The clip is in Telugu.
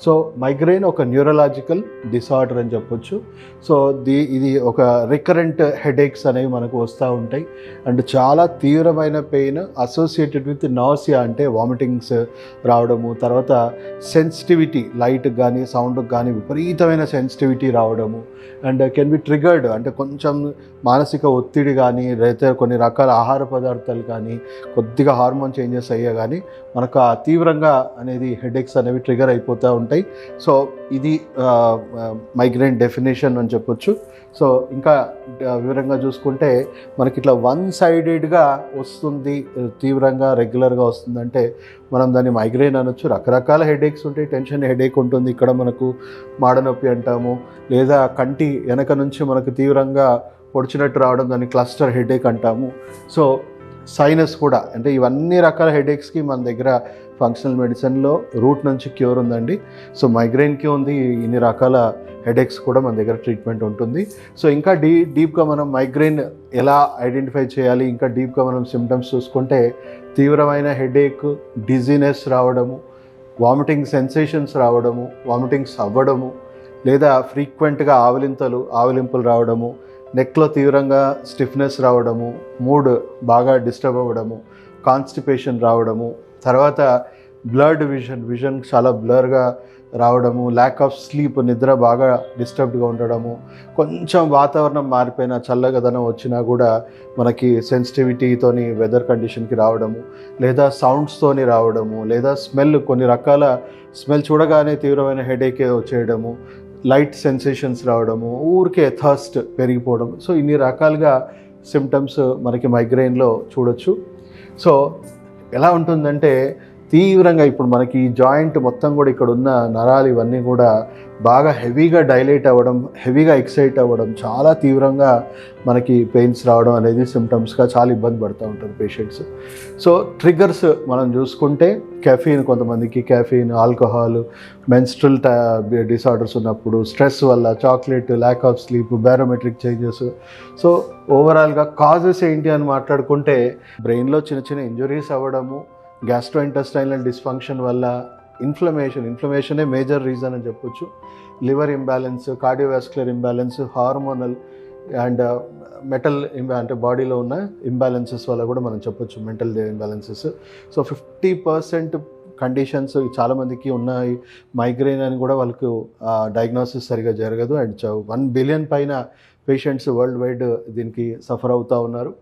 సో మైగ్రెయిన్ ఒక న్యూరలాజికల్ డిసార్డర్ అని చెప్పొచ్చు. సో ఇది ఒక రికరెంట్ హెడేక్స్ అనేవి మనకు వస్తూ ఉంటాయి అండ్ చాలా తీవ్రమైన పెయిన్ అసోసియేటెడ్ విత్ నాసియా అంటే వామిటింగ్స్ రావడము, తర్వాత సెన్సిటివిటీ లైట్కి కానీ సౌండ్కి కానీ విపరీతమైన సెన్సిటివిటీ రావడము అండ్ కెన్ బి ట్రిగర్డ్ అంటే కొంచెం మానసిక ఒత్తిడి కానీ లేదా కొన్ని రకాల ఆహార పదార్థాలు కానీ కొద్దిగా హార్మోన్ చేంజెస్ అయ్యా కానీ మనకు ఆ తీవ్రంగా అనేది హెడేక్స్ అనేవి ట్రిగర్ అయిపోతూ ఉంటాయి. సో ఇది మైగ్రేన్ డెఫినేషన్ అని చెప్పొచ్చు. సో ఇంకా వివరంగా చూసుకుంటే మనకి ఇట్లా వన్ సైడెడ్గా వస్తుంది, తీవ్రంగా రెగ్యులర్గా వస్తుందంటే మనం దాన్ని మైగ్రేన్ అనొచ్చు. రకరకాల హెడేక్స్ ఉంటాయి. టెన్షన్ హెడేక్ ఉంటుంది, ఇక్కడ మనకు మాడనొప్పి అంటాము, లేదా కంటి వెనక నుంచి మనకు తీవ్రంగా పొడిచినట్టు రావడం దాన్ని క్లస్టర్ హెడేక్ అంటాము. సో సైనస్ కూడా, అంటే ఇవన్నీ రకాల హెడేక్స్కి మన దగ్గర ఫంక్షనల్ మెడిసిన్లో రూట్ నుంచి క్యూర్ ఉందండి. సో మైగ్రెయిన్కి ఉంది, ఇన్ని రకాల హెడేక్స్ కూడా మన దగ్గర ట్రీట్మెంట్ ఉంటుంది. సో ఇంకా డీప్గా మనం మైగ్రెయిన్ ఎలా ఐడెంటిఫై చేయాలి, ఇంకా డీప్గా మనం సిమ్టమ్స్ చూసుకుంటే తీవ్రమైన హెడేక్, డిజీనెస్ రావడము, వామిటింగ్ సెన్సేషన్స్ రావడము, వామిటింగ్స్ అవ్వడము, లేదా ఫ్రీక్వెంట్గా ఆవలింపులు రావడము, నెక్లో తీవ్రంగా స్టిఫ్నెస్ రావడము, మూడ్ బాగా డిస్టర్బ్ అవ్వడము, కాన్స్టిపేషన్ రావడము, తర్వాత బ్లర్డ్ విజన్ చాలా బ్లర్గా రావడము, ల్యాక్ ఆఫ్ స్లీప్ నిద్ర బాగా డిస్టర్బ్డ్గా ఉండడము, కొంచెం వాతావరణం మారిపోయిన చల్లగదనం వచ్చినా కూడా మనకి సెన్సిటివిటీతోని వెదర్ కండిషన్కి రావడము, లేదా సౌండ్స్తోని రావడము, లేదా స్మెల్ కొన్ని రకాల స్మెల్ చూడగానే తీవ్రమైన హెడేక్ వచ్చేయడము, లైట్ సెన్సేషన్స్ రావడము, ఊరికే థర్స్ట్ పెరిగిపోవడం. సో ఇన్ని రకాలుగా సిమ్టమ్స్ మనకి మైగ్రెయిన్లో చూడొచ్చు. సో ఎలా ఉంటుందంటే తీవ్రంగా ఇప్పుడు మనకి ఈ జాయింట్ మొత్తం కూడా ఇక్కడ ఉన్న నరాలు ఇవన్నీ కూడా బాగా హెవీగా డైలేట్ అవ్వడం, హెవీగా ఎక్సైట్ అవ్వడం, చాలా తీవ్రంగా మనకి పెయిన్స్ రావడం అనేది సిమ్టమ్స్గా చాలా ఇబ్బంది పడుతూ ఉంటారు పేషెంట్స్. సో ట్రిగర్స్ మనం చూసుకుంటే కెఫీన్, కొంతమందికి కెఫీన్, ఆల్కహాల్, మెన్స్ట్రల్ డిసార్డర్స్ ఉన్నప్పుడు, స్ట్రెస్ వల్ల, chocolate, lack of sleep, barometric changes. So ఓవరాల్గా కాజెస్ ఏంటి అని మాట్లాడుకుంటే బ్రెయిన్లో చిన్న చిన్న ఇంజురీస్ అవ్వడము, గ్యాస్ట్రోఇంటెస్టైనల్ డిస్ఫంక్షన్ వల్ల ఇన్ఫ్లమేషనే మేజర్ రీజన్ అని చెప్పొచ్చు. Liver imbalance, cardiovascular imbalance, hormonal and metal అంటే బాడీలో ఉన్న ఇంబ్యాలెన్సెస్ వల్ల కూడా మనం చెప్పొచ్చు మెంటల్ ఇంబ్యాలెన్సెస్. సో 50% కండిషన్స్ చాలామందికి ఉన్నాయి మైగ్రెయిన్ అని కూడా వాళ్ళకు డయాగ్నోసిస్ సరిగా జరగదు. అండ్ 1 బిలియన్ పైన పేషెంట్స్ వరల్డ్ వైడ్ దీనికి సఫర్ అవుతూ ఉన్నారు.